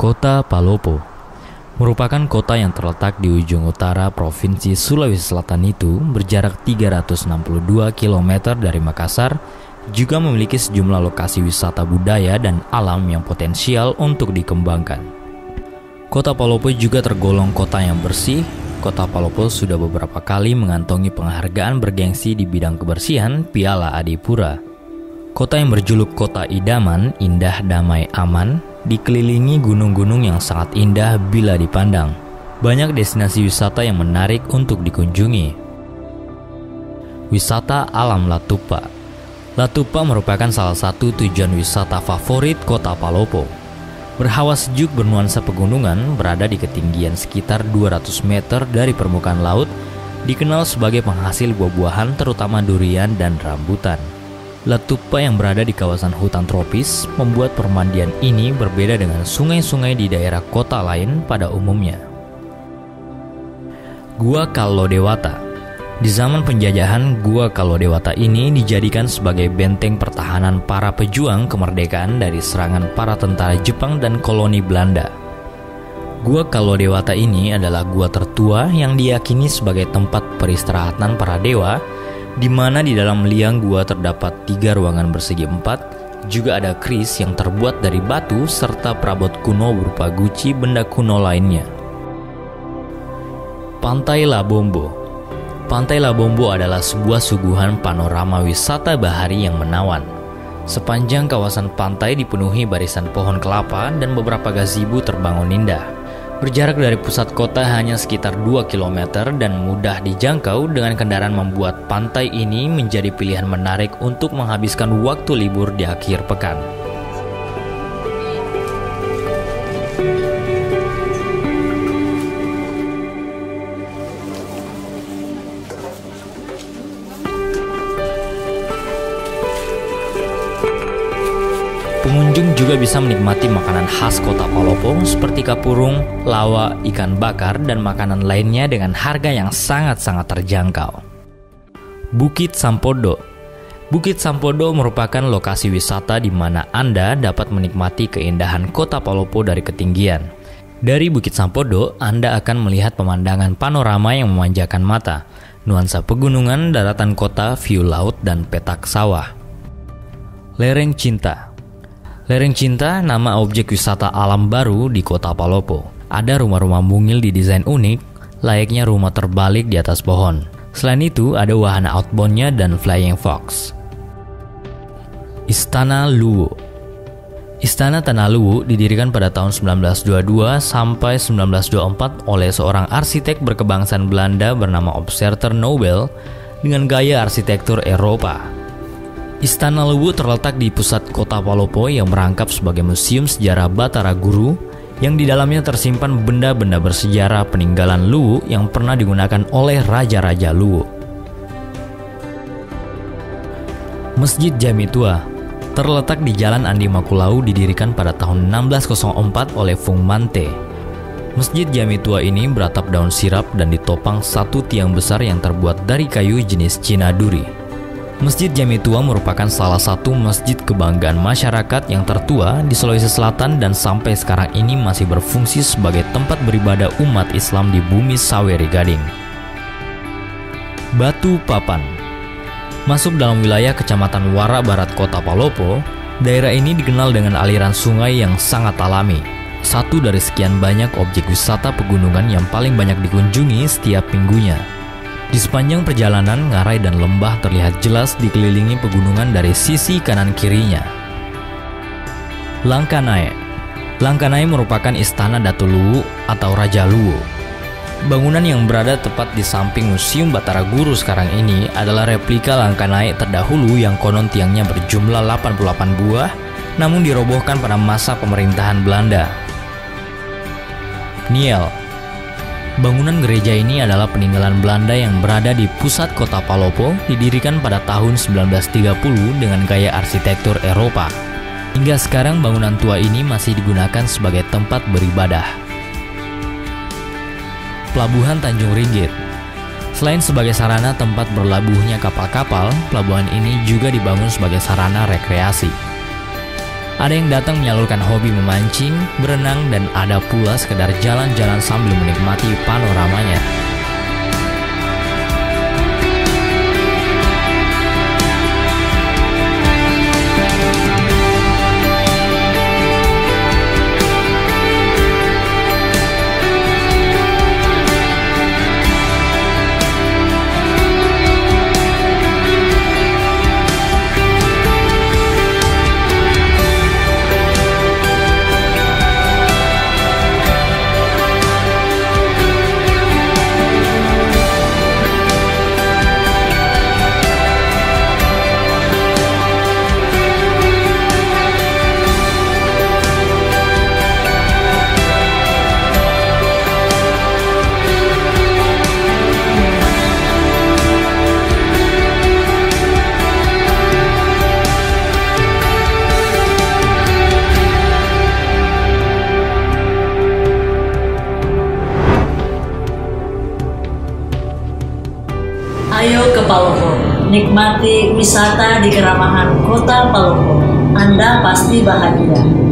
Kota Palopo merupakan kota yang terletak di ujung utara Provinsi Sulawesi Selatan itu berjarak 362 km dari Makassar, juga memiliki sejumlah lokasi wisata budaya dan alam yang potensial untuk dikembangkan. Kota Palopo juga tergolong kota yang bersih. Kota Palopo sudah beberapa kali mengantongi penghargaan bergengsi di bidang kebersihan Piala Adipura. Kota yang berjuluk Kota Idaman, indah, damai, aman, dikelilingi gunung-gunung yang sangat indah bila dipandang. Banyak destinasi wisata yang menarik untuk dikunjungi. Wisata Alam Latupa. Latupa merupakan salah satu tujuan wisata favorit Kota Palopo. Berhawa sejuk bernuansa pegunungan, berada di ketinggian sekitar 200 meter dari permukaan laut, dikenal sebagai penghasil buah-buahan terutama durian dan rambutan. Latupa yang berada di kawasan hutan tropis membuat permandian ini berbeda dengan sungai-sungai di daerah kota lain pada umumnya. Gua Kalodewata. Di zaman penjajahan, Gua Kalodewata ini dijadikan sebagai benteng pertahanan para pejuang kemerdekaan dari serangan para tentara Jepang dan koloni Belanda. Gua Kalodewata ini adalah gua tertua yang diyakini sebagai tempat peristirahatan para dewa, di mana di dalam liang gua terdapat 3 ruangan persegi 4, juga ada keris yang terbuat dari batu serta perabot kuno berupa guci benda kuno lainnya. Pantai Labombo. Pantai Labombo adalah sebuah suguhan panorama wisata bahari yang menawan. Sepanjang kawasan pantai dipenuhi barisan pohon kelapa dan beberapa gazebo terbangun indah. Berjarak dari pusat kota hanya sekitar 2 km dan mudah dijangkau dengan kendaraan membuat pantai ini menjadi pilihan menarik untuk menghabiskan waktu libur di akhir pekan. Pengunjung juga bisa menikmati makanan khas Kota Palopo seperti kapurung, lawa, ikan bakar, dan makanan lainnya dengan harga yang sangat-sangat terjangkau. Bukit Sampodo. Bukit Sampodo merupakan lokasi wisata di mana Anda dapat menikmati keindahan Kota Palopo dari ketinggian. Dari Bukit Sampodo, Anda akan melihat pemandangan panorama yang memanjakan mata, nuansa pegunungan, daratan kota, view laut, dan petak sawah. Lereng Cinta. Lereng Cinta nama objek wisata alam baru di Kota Palopo. Ada rumah-rumah mungil didesain unik, layaknya rumah terbalik di atas pohon. Selain itu, ada wahana outbound-nya dan flying fox. Istana Luwu. Istana Tanah Luwu didirikan pada tahun 1922 sampai 1924 oleh seorang arsitek berkebangsaan Belanda bernama Obserter Nobel dengan gaya arsitektur Eropa. Istana Luwu terletak di pusat Kota Palopo yang merangkap sebagai museum sejarah Batara Guru yang di dalamnya tersimpan benda-benda bersejarah peninggalan Luwu yang pernah digunakan oleh raja-raja Luwu. Masjid Jami Tua terletak di Jalan Andi Makulau, didirikan pada tahun 1604 oleh Fung Mante. Masjid Jami Tua ini beratap daun sirap dan ditopang satu tiang besar yang terbuat dari kayu jenis Cina Duri. Masjid Jami Tua merupakan salah satu masjid kebanggaan masyarakat yang tertua di Sulawesi Selatan dan sampai sekarang ini masih berfungsi sebagai tempat beribadah umat Islam di bumi Saweri Gading. Batu Papan. Masuk dalam wilayah Kecamatan Wara Barat Kota Palopo, daerah ini dikenal dengan aliran sungai yang sangat alami. Satu dari sekian banyak objek wisata pegunungan yang paling banyak dikunjungi setiap minggunya. Di sepanjang perjalanan, ngarai dan lembah terlihat jelas dikelilingi pegunungan dari sisi kanan kirinya. Langkanai. Langkanai merupakan istana Datu Luwu atau Raja Luwu. Bangunan yang berada tepat di samping Museum Batara Guru sekarang ini adalah replika Langkanai terdahulu yang konon tiangnya berjumlah 88 buah, namun dirobohkan pada masa pemerintahan Belanda. Niel. Bangunan gereja ini adalah peninggalan Belanda yang berada di pusat Kota Palopo, didirikan pada tahun 1930 dengan gaya arsitektur Eropa. Hingga sekarang bangunan tua ini masih digunakan sebagai tempat beribadah. Pelabuhan Tanjung Ringgit. Selain sebagai sarana tempat berlabuhnya kapal-kapal, pelabuhan ini juga dibangun sebagai sarana rekreasi. Ada yang datang menyalurkan hobi memancing, berenang, dan ada pula sekedar jalan-jalan sambil menikmati panoramanya. Ayo ke Palopo, nikmati wisata di keramahan kota Palopo. Anda pasti bahagia.